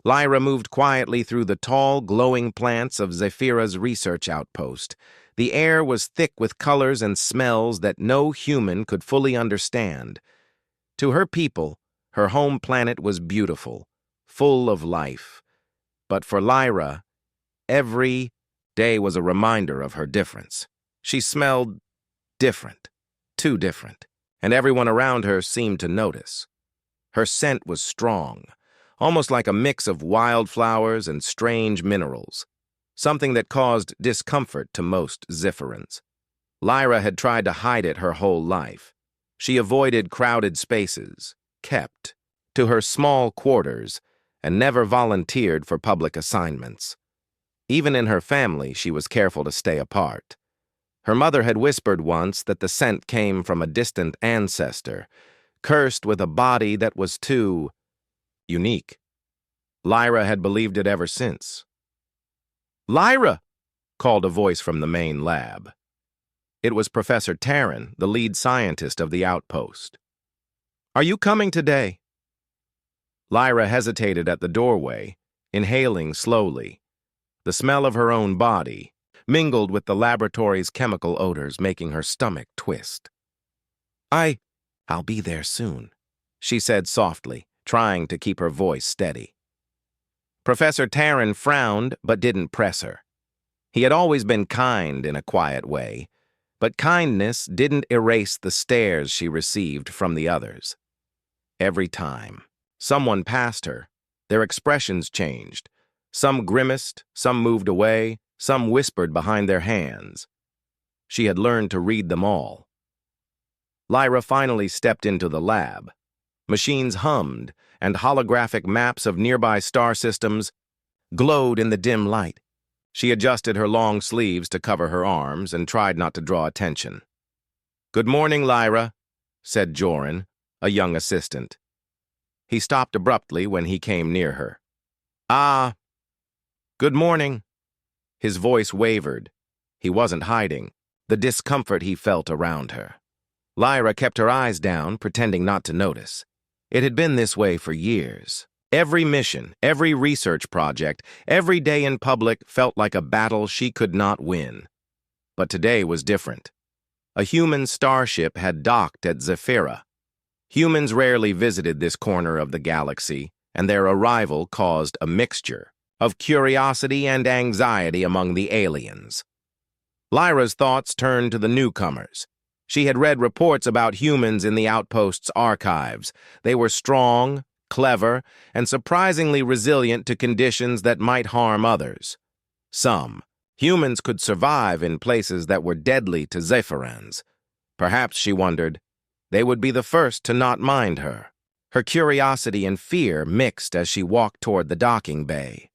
Lyra moved quietly through the tall, glowing plants of Zephyra's research outpost. The air was thick with colors and smells that no human could fully understand. To her people, her home planet was beautiful, full of life. But for Lyra, every day was a reminder of her difference. She smelled different, too different, and everyone around her seemed to notice. Her scent was strong, almost like a mix of wildflowers and strange minerals, something that caused discomfort to most Zephyrians. Lyra had tried to hide it her whole life. She avoided crowded spaces, kept to her small quarters, and never volunteered for public assignments. Even in her family, she was careful to stay apart. Her mother had whispered once that the scent came from a distant ancestor, cursed with a body that was too unique. Lyra had believed it ever since. "Lyra!" called a voice from the main lab. It was Professor Taryn, the lead scientist of the outpost. "Are you coming today?" Lyra hesitated at the doorway, inhaling slowly. The smell of her own body mingled with the laboratory's chemical odors, making her stomach twist. I'll be there soon," she said softly, trying to keep her voice steady. Professor Taryn frowned but didn't press her. He had always been kind in a quiet way, but kindness didn't erase the stares she received from the others. Every time someone passed her, their expressions changed. Some grimaced, some moved away, some whispered behind their hands. She had learned to read them all. Lyra finally stepped into the lab. Machines hummed, and holographic maps of nearby star systems glowed in the dim light. She adjusted her long sleeves to cover her arms and tried not to draw attention. "Good morning, Lyra," said Joran, a young assistant. He stopped abruptly when he came near her. "Ah, good morning." His voice wavered. He wasn't hiding the discomfort he felt around her. Lyra kept her eyes down, pretending not to notice. It had been this way for years. Every mission, every research project, every day in public felt like a battle she could not win. But today was different. A human starship had docked at Zephira. Humans rarely visited this corner of the galaxy, and their arrival caused a mixture of curiosity and anxiety among the aliens. Lyra's thoughts turned to the newcomers. She had read reports about humans in the outpost's archives. They were strong, clever, and surprisingly resilient to conditions that might harm others. Some humans could survive in places that were deadly to Zephyrans. Perhaps, she wondered, they would be the first to not mind her. Her curiosity and fear mixed as she walked toward the docking bay.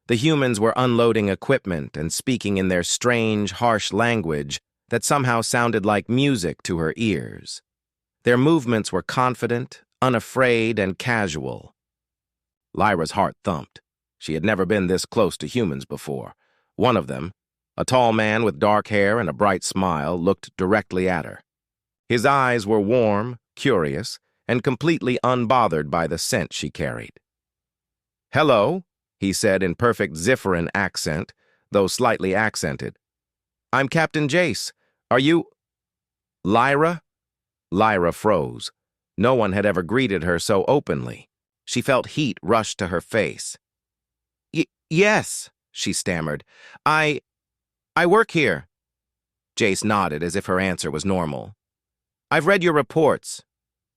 The humans were unloading equipment and speaking in their strange, harsh language that somehow sounded like music to her ears. Their movements were confident, unafraid, and casual. Lyra's heart thumped. She had never been this close to humans before. One of them, a tall man with dark hair and a bright smile, looked directly at her. His eyes were warm, curious, and completely unbothered by the scent she carried. "Hello," he said in perfect Zephyran accent, though slightly accented. "I'm Captain Jace. Are you—" "Lyra?" Lyra froze. No one had ever greeted her so openly. She felt heat rush to her face. Yes," she stammered. I work here." Jace nodded as if her answer was normal. "I've read your reports.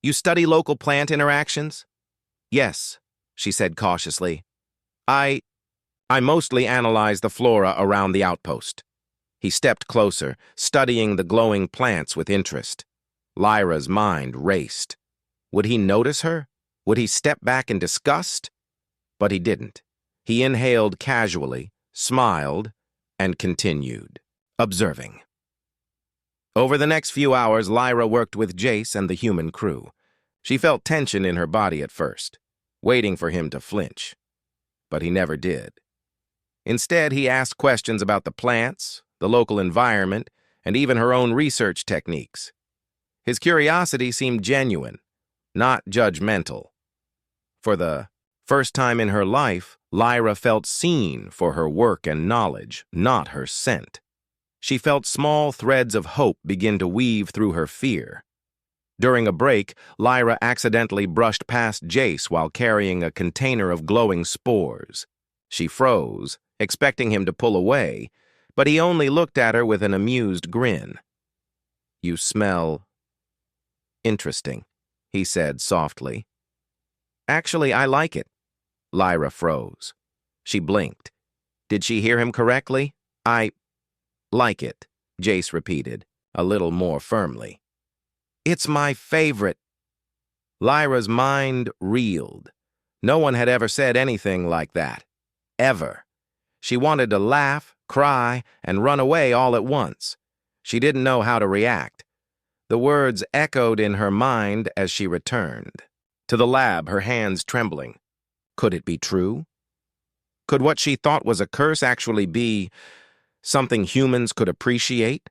You study local plant interactions?" "Yes," she said cautiously. I mostly analyze the flora around the outpost." He stepped closer, studying the glowing plants with interest. Lyra's mind raced. Would he notice her? Would he step back in disgust? But he didn't. He inhaled casually, smiled, and continued, observing. Over the next few hours, Lyra worked with Jace and the human crew. She felt tension in her body at first, waiting for him to flinch. But he never did. Instead, he asked questions about the plants, the local environment, and even her own research techniques. His curiosity seemed genuine, not judgmental. For the First time in her life, Lyra felt seen for her work and knowledge, not her scent. She felt small threads of hope begin to weave through her fear. During a break, Lyra accidentally brushed past Jace while carrying a container of glowing spores. She froze, expecting him to pull away, but he only looked at her with an amused grin. "You smell interesting," he said softly. "Actually, I like it." Lyra froze. She blinked. Did she hear him correctly? "I like it," Jace repeated, a little more firmly. "It's my favorite." Lyra's mind reeled. No one had ever said anything like that. Ever. She wanted to laugh, cry, and run away all at once. She didn't know how to react. The words echoed in her mind as she returned to the lab, her hands trembling. Could it be true? Could what she thought was a curse actually be something humans could appreciate?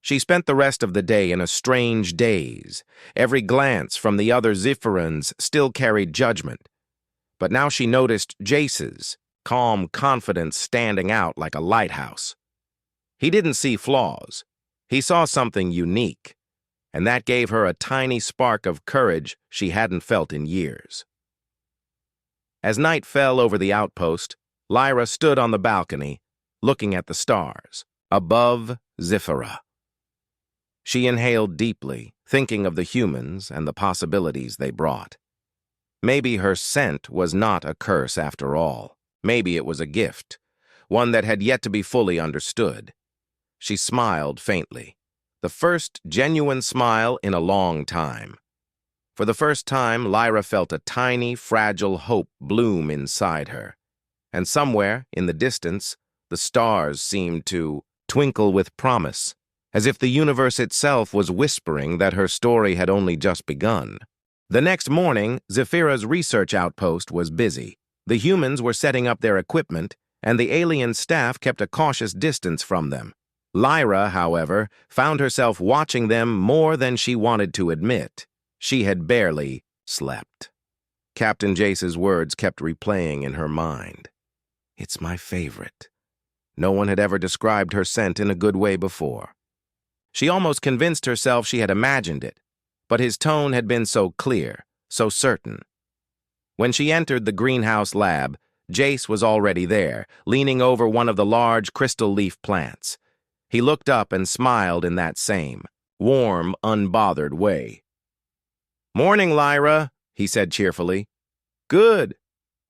She spent the rest of the day in a strange daze. Every glance from the other Zephyrians still carried judgment. But now she noticed Jace's calm confidence standing out like a lighthouse. He didn't see flaws. He saw something unique, and that gave her a tiny spark of courage she hadn't felt in years. As night fell over the outpost, Lyra stood on the balcony, looking at the stars, above Zephyra. She inhaled deeply, thinking of the humans and the possibilities they brought. Maybe her scent was not a curse after all. Maybe it was a gift, one that had yet to be fully understood. She smiled faintly, the first genuine smile in a long time. For the first time, Lyra felt a tiny, fragile hope bloom inside her. And somewhere, in the distance, the stars seemed to twinkle with promise, as if the universe itself was whispering that her story had only just begun. The next morning, Zephyra's research outpost was busy. The humans were setting up their equipment, and the alien staff kept a cautious distance from them. Lyra, however, found herself watching them more than she wanted to admit. She had barely slept. Captain Jace's words kept replaying in her mind. "It's my favorite." No one had ever described her scent in a good way before. She almost convinced herself she had imagined it, but his tone had been so clear, so certain. When she entered the greenhouse lab, Jace was already there, leaning over one of the large crystal leaf plants. He looked up and smiled in that same, warm, unbothered way. "Morning, Lyra," he said cheerfully. "Good."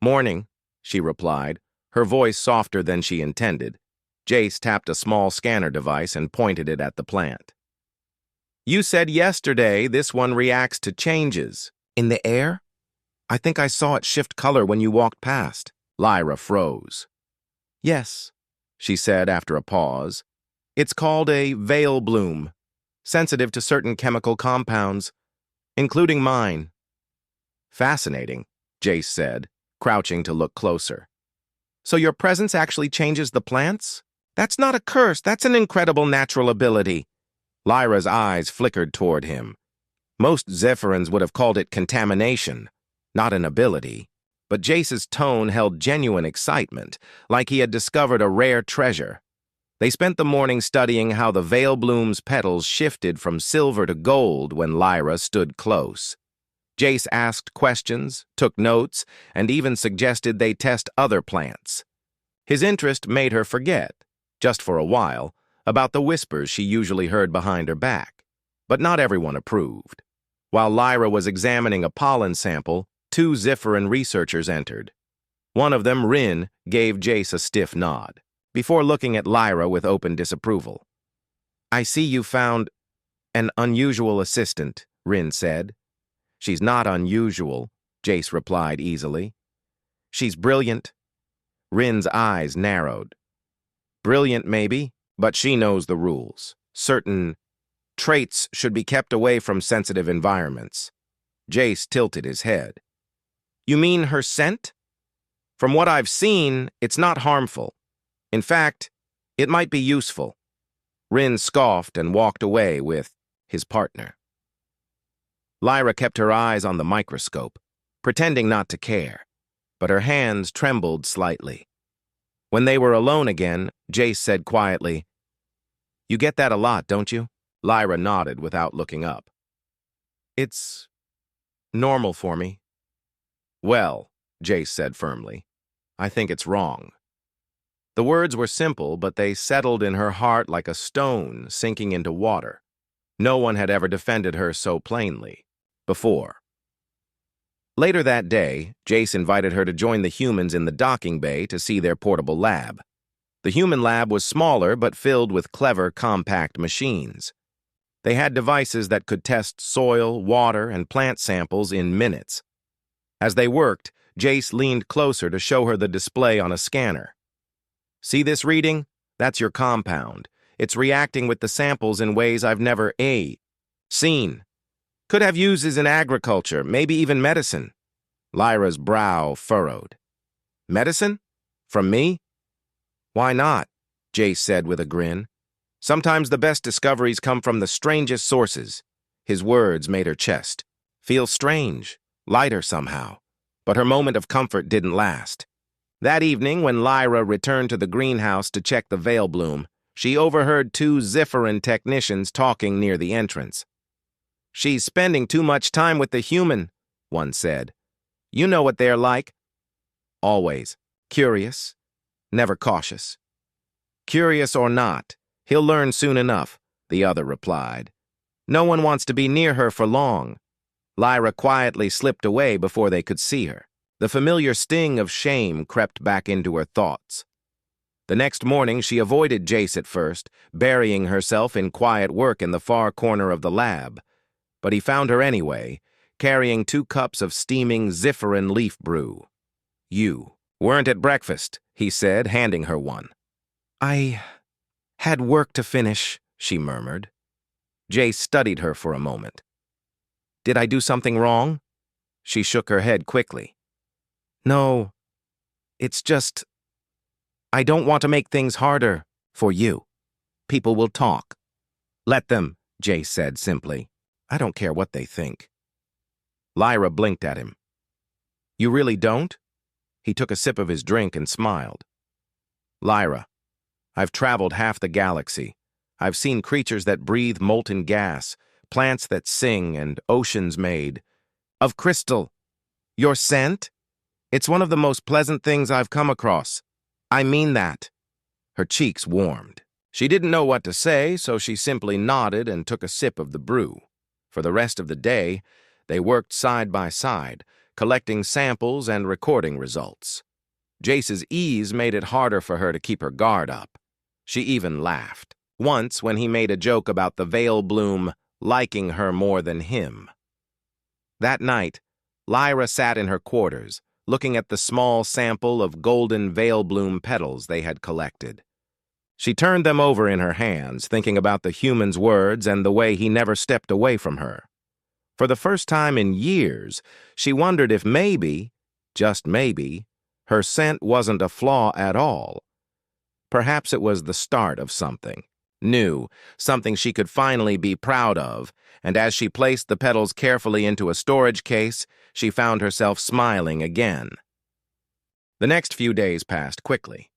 "Morning," she replied, her voice softer than she intended. Jace tapped a small scanner device and pointed it at the plant. "You said yesterday this one reacts to changes." "In the air? I think I saw it shift color when you walked past." Lyra froze. "Yes," she said after a pause. "It's called a veil bloom, sensitive to certain chemical compounds, including mine." "Fascinating," Jace said, crouching to look closer. "So your presence actually changes the plants? That's not a curse, that's an incredible natural ability." Lyra's eyes flickered toward him. Most Zephyrians would have called it contamination, not an ability. But Jace's tone held genuine excitement, like he had discovered a rare treasure. They spent the morning studying how the veil bloom's petals shifted from silver to gold when Lyra stood close. Jace asked questions, took notes, and even suggested they test other plants. His interest made her forget, just for a while, about the whispers she usually heard behind her back. But not everyone approved. While Lyra was examining a pollen sample, 2 Zephyrian researchers entered. One of them, Rin, gave Jace a stiff nod, before looking at Lyra with open disapproval. "I see you found an unusual assistant," Rin said. "She's not unusual," Jace replied easily. "She's brilliant." Rin's eyes narrowed. "Brilliant, maybe, but she knows the rules. Certain traits should be kept away from sensitive environments." Jace tilted his head. "You mean her scent? From what I've seen, it's not harmful. In fact, it might be useful." Rin scoffed and walked away with his partner. Lyra kept her eyes on the microscope, pretending not to care. but her hands trembled slightly. When they were alone again, Jace said quietly, "You get that a lot, don't you?" Lyra nodded without looking up. "It's normal for me." "Well," Jace said firmly, "I think it's wrong." The words were simple, but they settled in her heart like a stone sinking into water. No one had ever defended her so plainly before. Later that day, Jace invited her to join the humans in the docking bay to see their portable lab. The human lab was smaller but filled with clever, compact machines. They had devices that could test soil, water, and plant samples in minutes. As they worked, Jace leaned closer to show her the display on a scanner. "See this reading? That's your compound. It's reacting with the samples in ways I've never seen. Could have uses in agriculture, maybe even medicine." Lyra's brow furrowed. "Medicine? From me?" "Why not?" Jace said with a grin. "Sometimes the best discoveries come from the strangest sources." His words made her chest feel strange, lighter somehow. But her moment of comfort didn't last. That evening, when Lyra returned to the greenhouse to check the veil bloom, she overheard two Zephyrin technicians talking near the entrance. "She's spending too much time with the human," one said. "You know what they're like. Always curious, never cautious." "Curious or not, he'll learn soon enough," the other replied. "No one wants to be near her for long." Lyra quietly slipped away before they could see her. The familiar sting of shame crept back into her thoughts. The next morning, she avoided Jace at first, burying herself in quiet work in the far corner of the lab. But he found her anyway, carrying 2 cups of steaming Zephyrin leaf brew. "You weren't at breakfast," he said, handing her one. "I had work to finish," she murmured. Jace studied her for a moment. "Did I do something wrong?" She shook her head quickly. "No, it's just, I don't want to make things harder for you. People will talk." "Let them," Jace said simply. "I don't care what they think." Lyra blinked at him. "You really don't?" He took a sip of his drink and smiled. "Lyra, I've traveled half the galaxy. I've seen creatures that breathe molten gas, plants that sing, and oceans made of crystal. Your scent? It's one of the most pleasant things I've come across. I mean that." Her cheeks warmed. She didn't know what to say, so she simply nodded and took a sip of the brew. For the rest of the day, they worked side by side, collecting samples and recording results. Jace's ease made it harder for her to keep her guard up. She even laughed, once when he made a joke about the veil bloom liking her more than him. That night, Lyra sat in her quarters, looking at the small sample of golden veil bloom petals they had collected. She turned them over in her hands, thinking about the human's words and the way he never stepped away from her. For the first time in years, she wondered if maybe, just maybe, her scent wasn't a flaw at all. Perhaps it was the start of something new, something she could finally be proud of, and as she placed the petals carefully into a storage case, she found herself smiling again. The next few days passed quickly.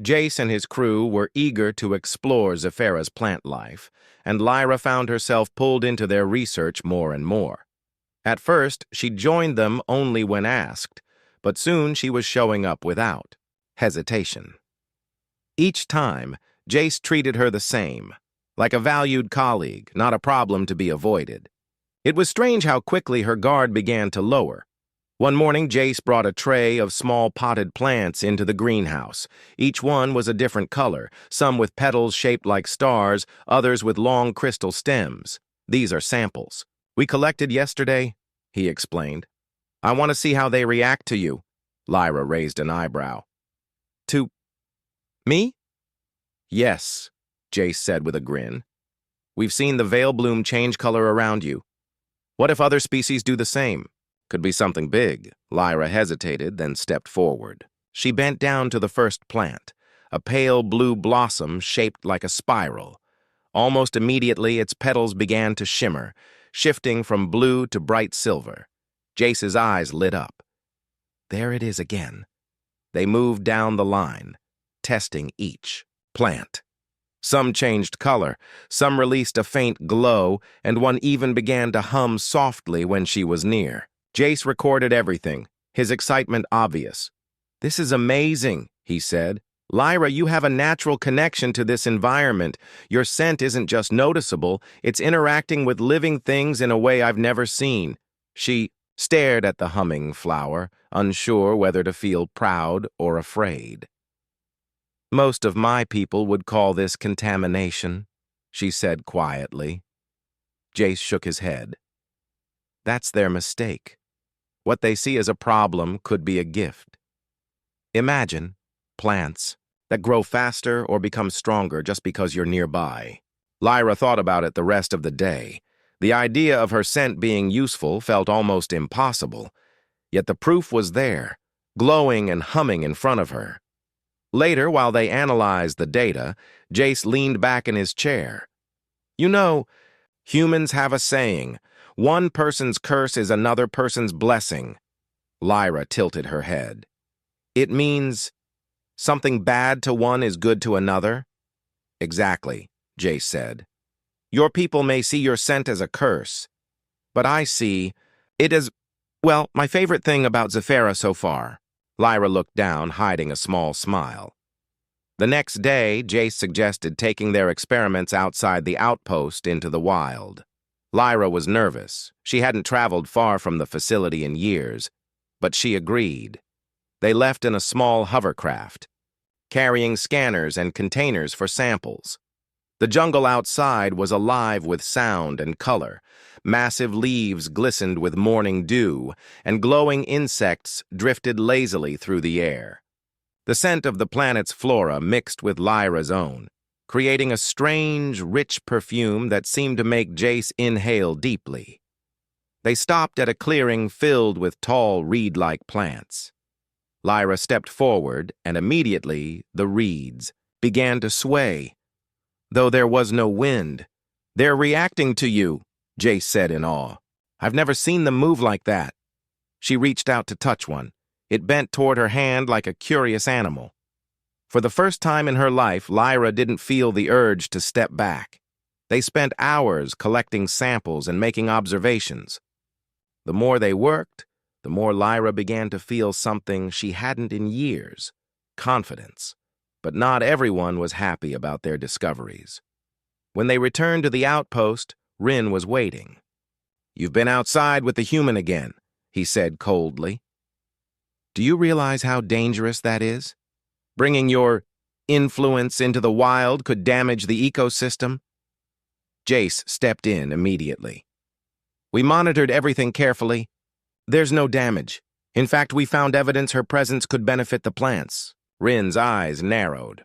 Jace and his crew were eager to explore Zephyra's plant life, and Lyra found herself pulled into their research more and more. At first, she joined them only when asked, but soon she was showing up without hesitation. Each time, Jace treated her the same, like a valued colleague, not a problem to be avoided. It was strange how quickly her guard began to lower. One morning, Jace brought a tray of small potted plants into the greenhouse. Each one was a different color, some with petals shaped like stars, others with long crystal stems. "These are samples we collected yesterday," he explained. "I want to see how they react to you." Lyra raised an eyebrow. "To me?" "Yes," Jace said with a grin. "We've seen the veil bloom change color around you. What if other species do the same? Could be something big." Lyra hesitated, then stepped forward. She bent down to the first plant, a pale blue blossom shaped like a spiral. Almost immediately, its petals began to shimmer, shifting from blue to bright silver. Jace's eyes lit up. There it is again. They moved down the line, testing each plant. Some changed color, some released a faint glow, and one even began to hum softly when she was near. Jace recorded everything, his excitement obvious. "This is amazing," he said. "Lyra, you have a natural connection to this environment. Your scent isn't just noticeable, it's interacting with living things in a way I've never seen." She stared at the humming flower, unsure whether to feel proud or afraid. "Most of my people would call this contamination," she said quietly. Jace shook his head. "That's their mistake. What they see as a problem could be a gift. Imagine plants that grow faster or become stronger just because you're nearby." Lyra thought about it the rest of the day. The idea of her scent being useful felt almost impossible, yet the proof was there, glowing and humming in front of her. Later, while they analyzed the data, Jace leaned back in his chair. "You know, humans have a saying, one person's curse is another person's blessing." Lyra tilted her head. "It means something bad to one is good to another?" "Exactly," Jace said. "Your people may see your scent as a curse, but I see it as, well, my favorite thing about Zephyra so far." Lyra looked down, hiding a small smile. The next day, Jace suggested taking their experiments outside the outpost into the wild. Lyra was nervous. She hadn't traveled far from the facility in years, but she agreed. They left in a small hovercraft, carrying scanners and containers for samples. The jungle outside was alive with sound and color. Massive leaves glistened with morning dew, and glowing insects drifted lazily through the air. The scent of the planet's flora mixed with Lyra's own, creating a strange, rich perfume that seemed to make Jace inhale deeply. They stopped at a clearing filled with tall, reed-like plants. Lyra stepped forward, and immediately the reeds began to sway. Though there was no wind. "They're reacting to you," Jace said in awe. "I've never seen them move like that." She reached out to touch one. It bent toward her hand like a curious animal. For the first time in her life, Lyra didn't feel the urge to step back. They spent hours collecting samples and making observations. The more they worked, the more Lyra began to feel something she hadn't in years: confidence. But not everyone was happy about their discoveries. When they returned to the outpost, Rin was waiting. "You've been outside with the human again," he said coldly. "Do you realize how dangerous that is? Bringing your influence into the wild could damage the ecosystem." Jace stepped in immediately. "We monitored everything carefully. There's no damage. In fact, we found evidence her presence could benefit the plants." Rin's eyes narrowed.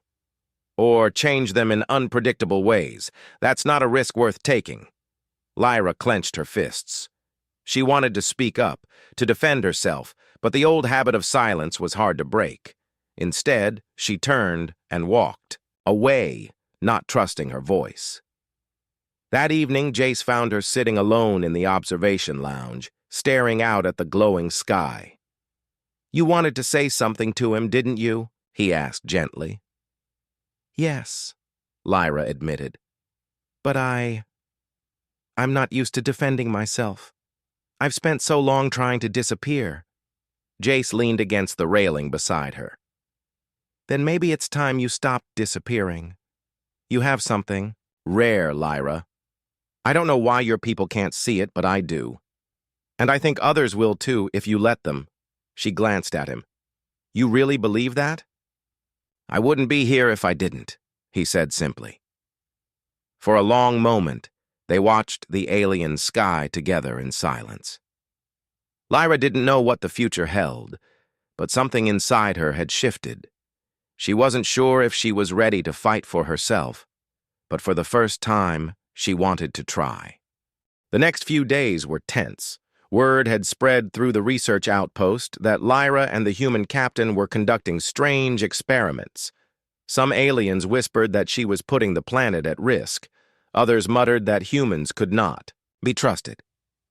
"Or change them in unpredictable ways. That's not a risk worth taking." Lyra clenched her fists. She wanted to speak up, to defend herself, but the old habit of silence was hard to break. Instead, she turned and walked away, not trusting her voice. That evening, Jace found her sitting alone in the observation lounge, staring out at the glowing sky. "You wanted to say something to him, didn't you?" he asked gently. "Yes," Lyra admitted. "But I'm not used to defending myself. I've spent so long trying to disappear." Jace leaned against the railing beside her. "Then maybe it's time you stopped disappearing. You have something rare, Lyra. I don't know why your people can't see it, but I do. And I think others will too if you let them." She glanced at him. "You really believe that?" "I wouldn't be here if I didn't," he said simply. For a long moment, they watched the alien sky together in silence. Lyra didn't know what the future held, but something inside her had shifted. She wasn't sure if she was ready to fight for herself, but for the first time, she wanted to try. The next few days were tense. Word had spread through the research outpost that Lyra and the human captain were conducting strange experiments. Some aliens whispered that she was putting the planet at risk. Others muttered that humans could not be trusted.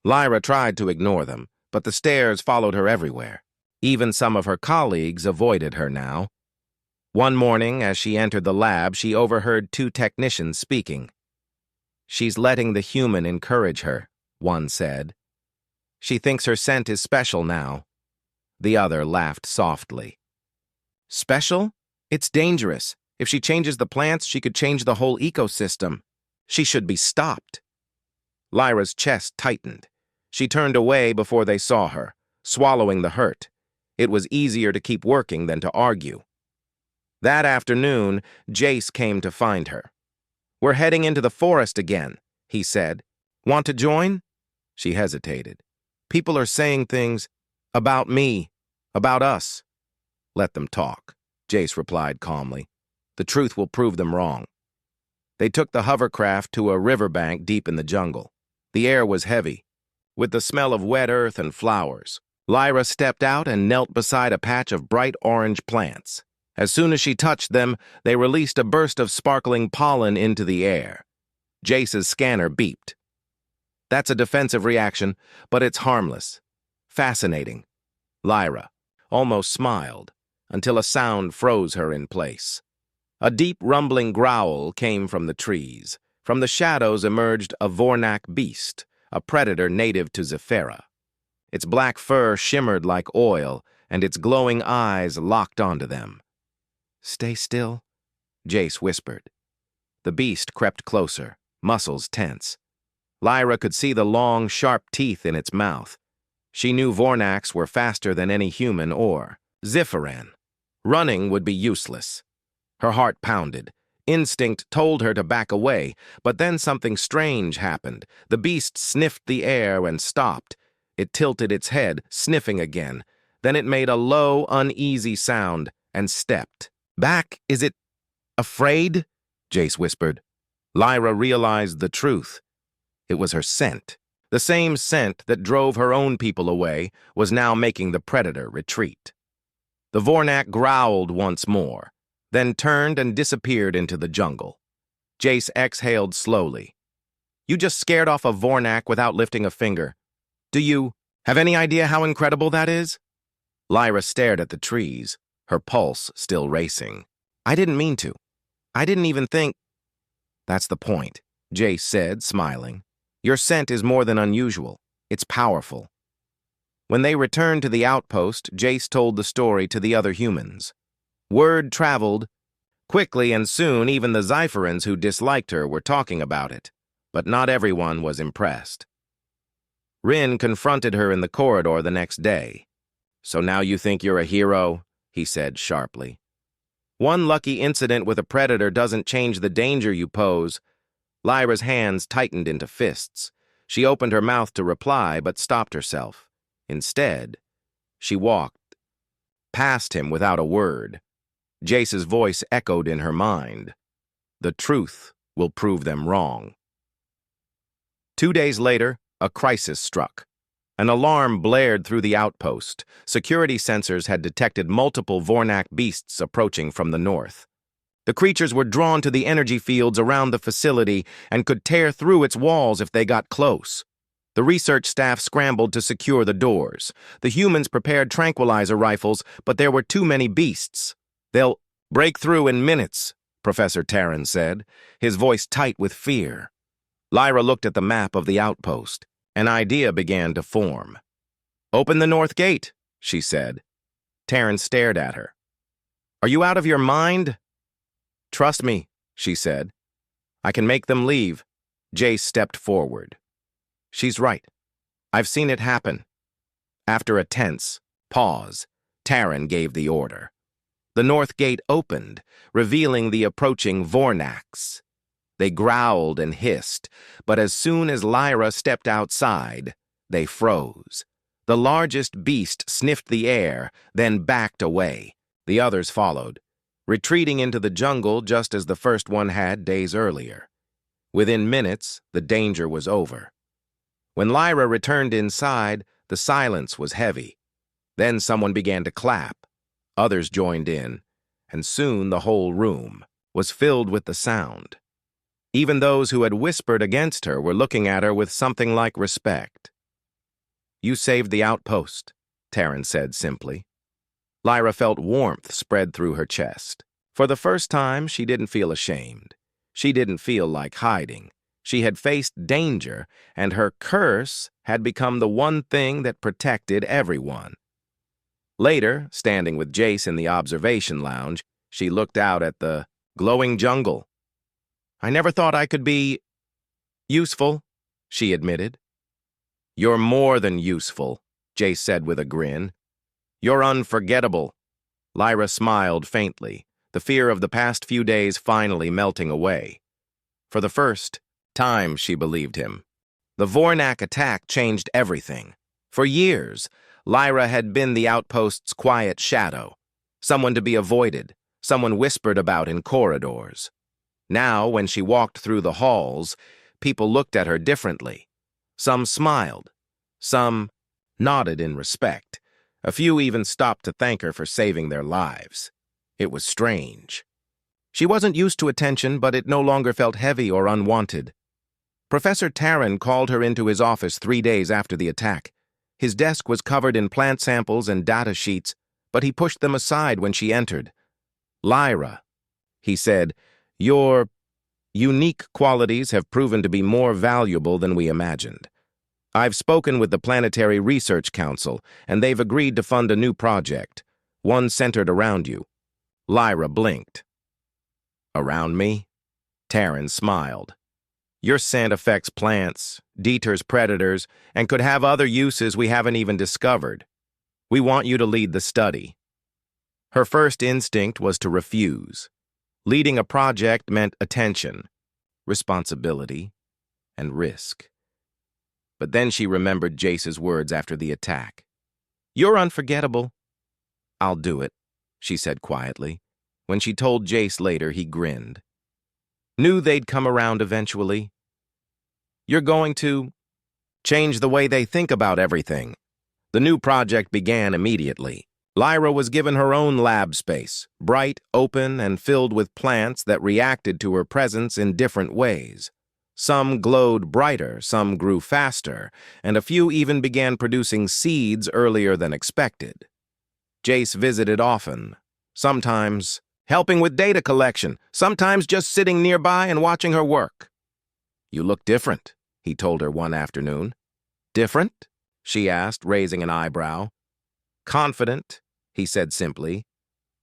Lyra tried to ignore them, but the stares followed her everywhere. Even some of her colleagues avoided her now. One morning, as she entered the lab, she overheard two technicians speaking. "She's letting the human encourage her," one said. "She thinks her scent is special now." The other laughed softly. "Special? It's dangerous. If she changes the plants, she could change the whole ecosystem. She should be stopped." Lyra's chest tightened. She turned away before they saw her, swallowing the hurt. It was easier to keep working than to argue. That afternoon, Jace came to find her. "We're heading into the forest again," he said. "Want to join?" She hesitated. "People are saying things about me, about us." "Let them talk," Jace replied calmly. "The truth will prove them wrong." They took the hovercraft to a riverbank deep in the jungle. The air was heavy, with the smell of wet earth and flowers. Lyra stepped out and knelt beside a patch of bright orange plants. As soon as she touched them, they released a burst of sparkling pollen into the air. Jace's scanner beeped. "That's a defensive reaction, but it's harmless. Fascinating." Lyra almost smiled, until a sound froze her in place. A deep rumbling growl came from the trees. From the shadows emerged a Vornak beast, a predator native to Zephyra. Its black fur shimmered like oil, and its glowing eyes locked onto them. "Stay still," Jace whispered. The beast crept closer, muscles tense. Lyra could see the long, sharp teeth in its mouth. She knew Vornaks were faster than any human or Zephyran. Running would be useless. Her heart pounded. Instinct told her to back away, but then something strange happened. The beast sniffed the air and stopped. It tilted its head, sniffing again. Then it made a low, uneasy sound and stepped. "Back, is it afraid?" Jace whispered. Lyra realized the truth. It was her scent. The same scent that drove her own people away was now making the predator retreat. The Vornak growled once more, then turned and disappeared into the jungle. Jace exhaled slowly. "You just scared off a Vornak without lifting a finger. Do you have any idea how incredible that is?" Lyra stared at the trees, her pulse still racing. "I didn't mean to. I didn't even think—" "That's the point," Jace said, smiling. "Your scent is more than unusual. It's powerful." When they returned to the outpost, Jace told the story to the other humans. Word traveled quickly, and soon even the Zypherans who disliked her were talking about it. But not everyone was impressed. Rin confronted her in the corridor the next day. "So now you think you're a hero?" he said sharply. "One lucky incident with a predator doesn't change the danger you pose." Lyra's hands tightened into fists. She opened her mouth to reply, but stopped herself. Instead, she walked past him without a word. Jace's voice echoed in her mind. "The truth will prove them wrong." 2 days later, a crisis struck. An alarm blared through the outpost. Security sensors had detected multiple Vornak beasts approaching from the north. The creatures were drawn to the energy fields around the facility and could tear through its walls if they got close. The research staff scrambled to secure the doors. The humans prepared tranquilizer rifles, but there were too many beasts. "They'll break through in minutes," Professor Terran said, his voice tight with fear. Lyra looked at the map of the outpost. An idea began to form. "Open the north gate," she said. Terran stared at her. "Are you out of your mind?" "Trust me," she said. "I can make them leave." Jace stepped forward. "She's right. I've seen it happen." After a tense pause, Terran gave the order. The north gate opened, revealing the approaching Vornaks. They growled and hissed, but as soon as Lyra stepped outside, they froze. The largest beast sniffed the air, then backed away. The others followed, retreating into the jungle just as the first one had days earlier. Within minutes, the danger was over. When Lyra returned inside, the silence was heavy. Then someone began to clap. Others joined in, and soon the whole room was filled with the sound. Even those who had whispered against her were looking at her with something like respect. "You saved the outpost," Terran said simply. Lyra felt warmth spread through her chest. For the first time, she didn't feel ashamed. She didn't feel like hiding. She had faced danger, and her curse had become the one thing that protected everyone. Later, standing with Jace in the observation lounge, she looked out at the glowing jungle. "I never thought I could be useful," she admitted. "You're more than useful," Jace said with a grin. "You're unforgettable." Lyra smiled faintly, the fear of the past few days finally melting away. For the first time, she believed him. The Vornak attack changed everything. For years, Lyra had been the outpost's quiet shadow, someone to be avoided, someone whispered about in corridors. Now, when she walked through the halls, people looked at her differently. Some smiled, some nodded in respect. A few even stopped to thank her for saving their lives. It was strange. She wasn't used to attention, but it no longer felt heavy or unwanted. Professor Taryn called her into his office 3 days after the attack. His desk was covered in plant samples and data sheets, but he pushed them aside when she entered. "Lyra," he said, "your unique qualities have proven to be more valuable than we imagined. I've spoken with the Planetary Research Council, and they've agreed to fund a new project, one centered around you." Lyra blinked. "Around me?" Taryn smiled. "Your scent affects plants, deters predators, and could have other uses we haven't even discovered. We want you to lead the study." Her first instinct was to refuse. Leading a project meant attention, responsibility, and risk. But then she remembered Jace's words after the attack. "You're unforgettable." "I'll do it," she said quietly. When she told Jace later, he grinned. Knew they'd come around eventually. "You're going to change the way they think about everything." The new project began immediately. Lyra was given her own lab space, bright, open, and filled with plants that reacted to her presence in different ways. Some glowed brighter, some grew faster, and a few even began producing seeds earlier than expected. Jace visited often, sometimes helping with data collection, sometimes just sitting nearby and watching her work. "You look different," he told her one afternoon. "Different?" she asked, raising an eyebrow. "Confident," he said simply.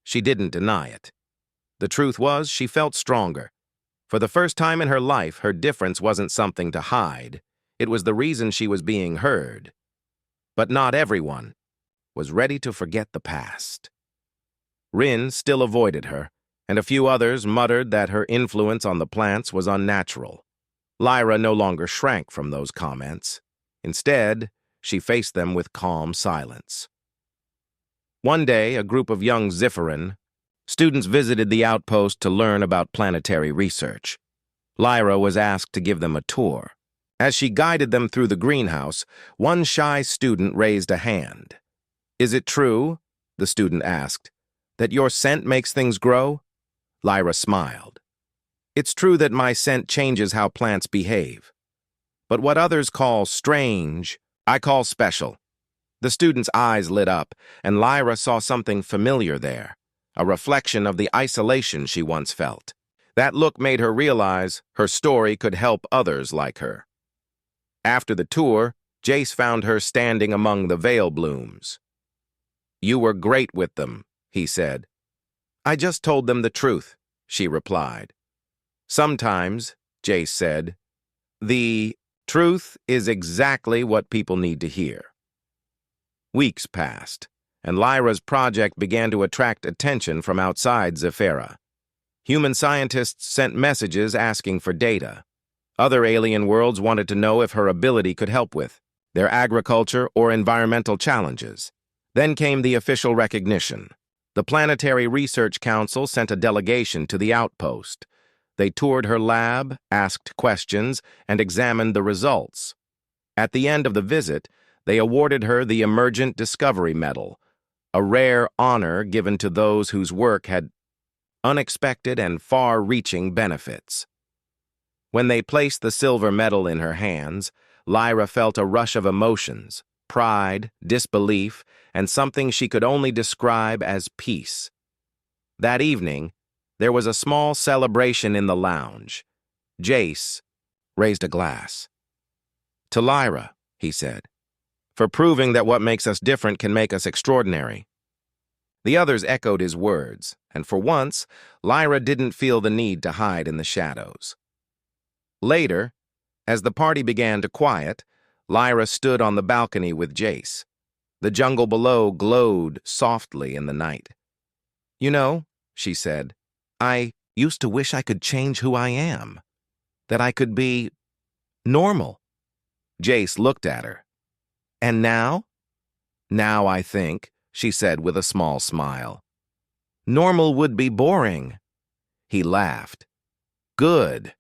She didn't deny it. The truth was, she felt stronger. For the first time in her life, her difference wasn't something to hide. It was the reason she was being heard. But not everyone was ready to forget the past. Rin still avoided her, and a few others muttered that her influence on the plants was unnatural. Lyra no longer shrank from those comments. Instead, she faced them with calm silence. One day, a group of young Zephyrin students visited the outpost to learn about planetary research. Lyra was asked to give them a tour. As she guided them through the greenhouse, one shy student raised a hand. "Is it true," the student asked, "that your scent makes things grow?" Lyra smiled. "It's true that my scent changes how plants behave. But what others call strange, I call special." The student's eyes lit up, and Lyra saw something familiar there, a reflection of the isolation she once felt. That look made her realize her story could help others like her. After the tour, Jace found her standing among the veil blooms. "You were great with them," he said. "I just told them the truth," she replied. "Sometimes," Jace said, "the truth is exactly what people need to hear." Weeks passed, and Lyra's project began to attract attention from outside Zephyra. Human scientists sent messages asking for data. Other alien worlds wanted to know if her ability could help with their agriculture or environmental challenges. Then came the official recognition. The Planetary Research Council sent a delegation to the outpost. They toured her lab, asked questions, and examined the results. At the end of the visit, they awarded her the Emergent Discovery Medal, a rare honor given to those whose work had unexpected and far-reaching benefits. When they placed the silver medal in her hands, Lyra felt a rush of emotions: pride, disbelief, and something she could only describe as peace. That evening, there was a small celebration in the lounge. Jace raised a glass. "To Lyra," he said, "for proving that what makes us different can make us extraordinary." The others echoed his words, and for once, Lyra didn't feel the need to hide in the shadows. Later, as the party began to quiet, Lyra stood on the balcony with Jace. The jungle below glowed softly in the night. "You know," she said, "I used to wish I could change who I am. That I could be normal." Jace looked at her. "And now?" "Now, I think," she said with a small smile, "normal would be boring." He laughed. "Good,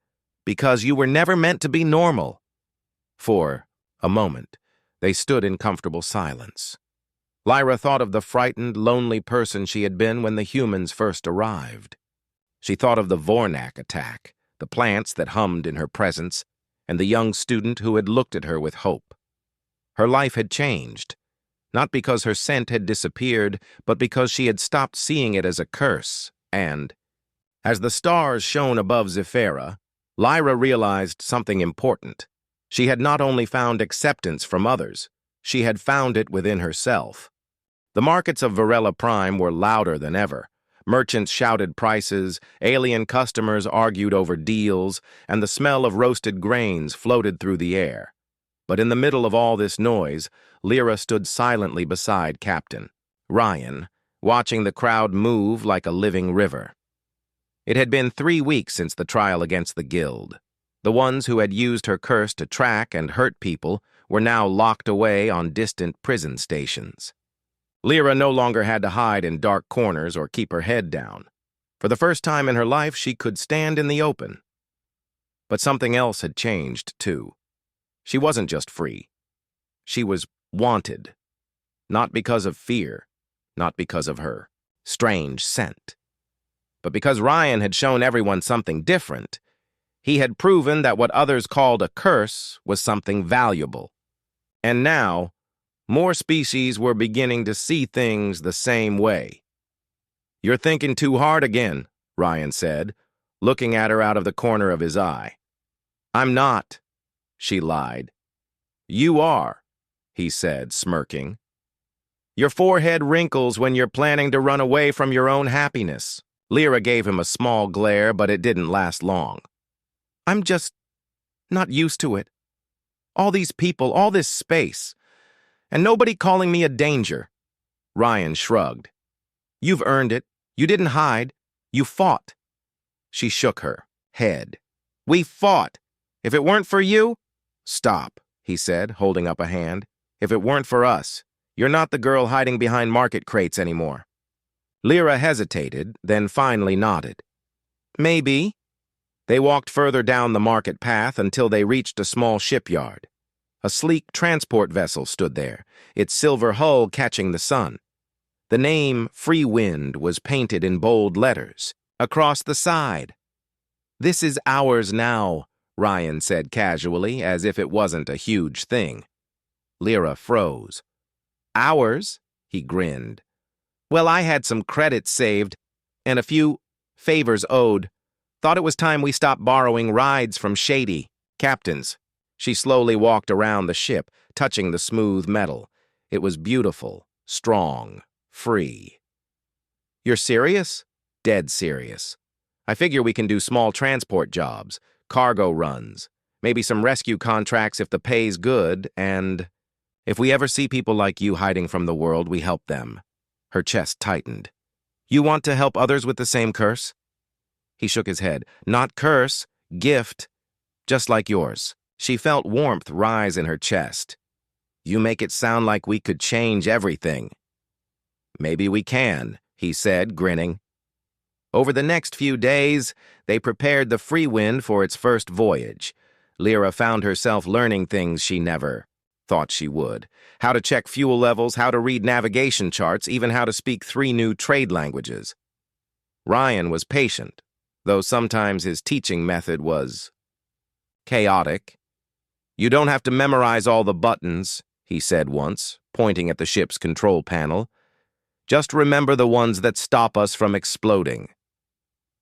because you were never meant to be normal." For a moment, they stood in comfortable silence. Lyra thought of the frightened, lonely person she had been when the humans first arrived. She thought of the Vornak attack, the plants that hummed in her presence, and the young student who had looked at her with hope. Her life had changed, not because her scent had disappeared, but because she had stopped seeing it as a curse, and, as the stars shone above Zephyra, Lyra realized something important. She had not only found acceptance from others, she had found it within herself. The markets of Varela Prime were louder than ever. Merchants shouted prices, alien customers argued over deals, and the smell of roasted grains floated through the air. But in the middle of all this noise, Lyra stood silently beside Captain Ryan, watching the crowd move like a living river. It had been 3 weeks since the trial against the Guild. The ones who had used her curse to track and hurt people were now locked away on distant prison stations. Lyra no longer had to hide in dark corners or keep her head down. For the first time in her life, she could stand in the open. But something else had changed, too. She wasn't just free. She was wanted. Not because of fear, not because of her strange scent, but because Ryan had shown everyone something different. He had proven that what others called a curse was something valuable. And now, more species were beginning to see things the same way. "You're thinking too hard again," Ryan said, looking at her out of the corner of his eye. "I'm not," she lied. "You are," he said, smirking. "Your forehead wrinkles when you're planning to run away from your own happiness." Lyra gave him a small glare, but it didn't last long. "I'm just not used to it. All these people, all this space, and nobody calling me a danger." Ryan shrugged. "You've earned it. You didn't hide. You fought." She shook her head. "We fought. If it weren't for you—" "Stop," he said, holding up a hand. "If it weren't for us, you're not the girl hiding behind market crates anymore." Lyra hesitated, then finally nodded. "Maybe." They walked further down the market path until they reached a small shipyard. A sleek transport vessel stood there, its silver hull catching the sun. The name Free Wind was painted in bold letters across the side. "This is ours now," Ryan said casually, as if it wasn't a huge thing. Lyra froze. "Ours?" he grinned. "Well, I had some credits saved, and a few favors owed. Thought it was time we stopped borrowing rides from shady captains." She slowly walked around the ship, touching the smooth metal. It was beautiful, strong, free. "You're serious?" "Dead serious. I figure we can do small transport jobs, cargo runs, maybe some rescue contracts if the pay's good, and if we ever see people like you hiding from the world, we help them." Her chest tightened. "You want to help others with the same curse?" He shook his head. "Not curse, gift, just like yours." She felt warmth rise in her chest. "You make it sound like we could change everything." "Maybe we can," he said, grinning. Over the next few days, they prepared the Free Wind for its first voyage. Lyra found herself learning things she never thought she would. How to check fuel levels, how to read navigation charts, even how to speak 3 new trade languages. Ryan was patient, though sometimes his teaching method was chaotic. "You don't have to memorize all the buttons. he said once, pointing at the ship's control panel. Just remember the ones that stop us from exploding.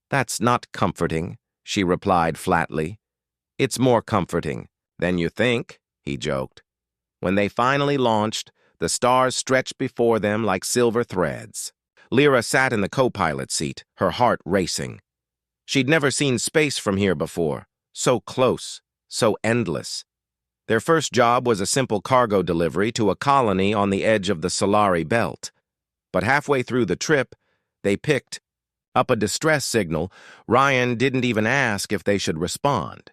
That's not comforting, she replied flatly. It's more comforting than you think, he joked. When they finally launched, the stars stretched before them like silver threads. Lyra sat in the co-pilot seat, her heart racing. She'd never seen space from here before, so close, so endless. Their first job was a simple cargo delivery to a colony on the edge of the Solari belt. But halfway through the trip, they picked up a distress signal. Ryan didn't even ask if they should respond.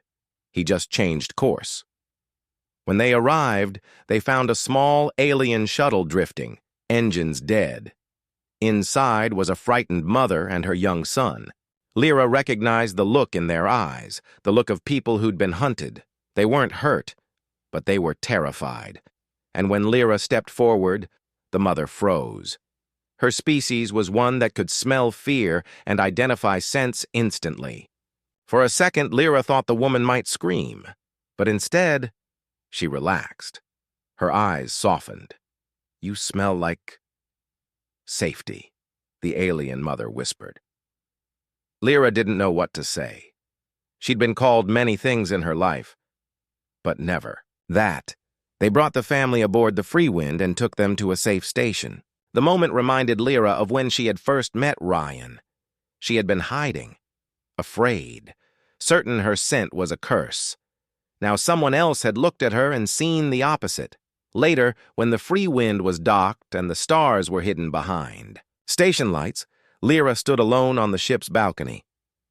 He just changed course. When they arrived, they found a small alien shuttle drifting, engines dead. Inside was a frightened mother and her young son. Lyra recognized the look in their eyes, the look of people who'd been hunted. They weren't hurt, but they were terrified. And when Lyra stepped forward, the mother froze. Her species was one that could smell fear and identify sense instantly. For a second, Lyra thought the woman might scream, but instead, she relaxed. Her eyes softened. "You smell like safety," the alien mother whispered. Lyra didn't know what to say. She'd been called many things in her life, but never that. They brought the family aboard the Freewind and took them to a safe station. The moment reminded Lyra of when she had first met Ryan. She had been hiding, afraid, certain her scent was a curse. Now someone else had looked at her and seen the opposite. Later, when the Freewind was docked and the stars were hidden behind station lights, Lyra stood alone on the ship's balcony.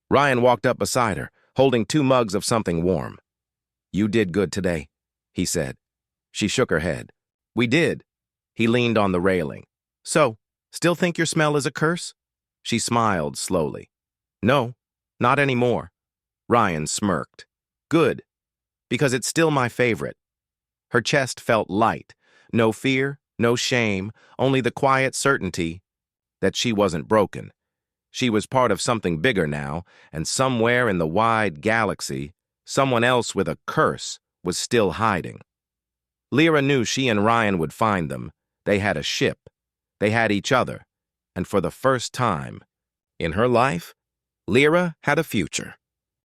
Ryan walked up beside her, holding 2 mugs of something warm. "You did good today," he said. She shook her head. "We did." He leaned on the railing. "So, still think your smell is a curse?" She smiled slowly. "No, not anymore." Ryan smirked. "Good, because it's still my favorite." Her chest felt light. No fear, no shame, only the quiet certainty that she wasn't broken. She was part of something bigger now, and somewhere in the wide galaxy, someone else with a curse was still hiding. Lyra knew she and Ryan would find them. They had a ship. They had each other. And for the first time in her life, Lyra had a future.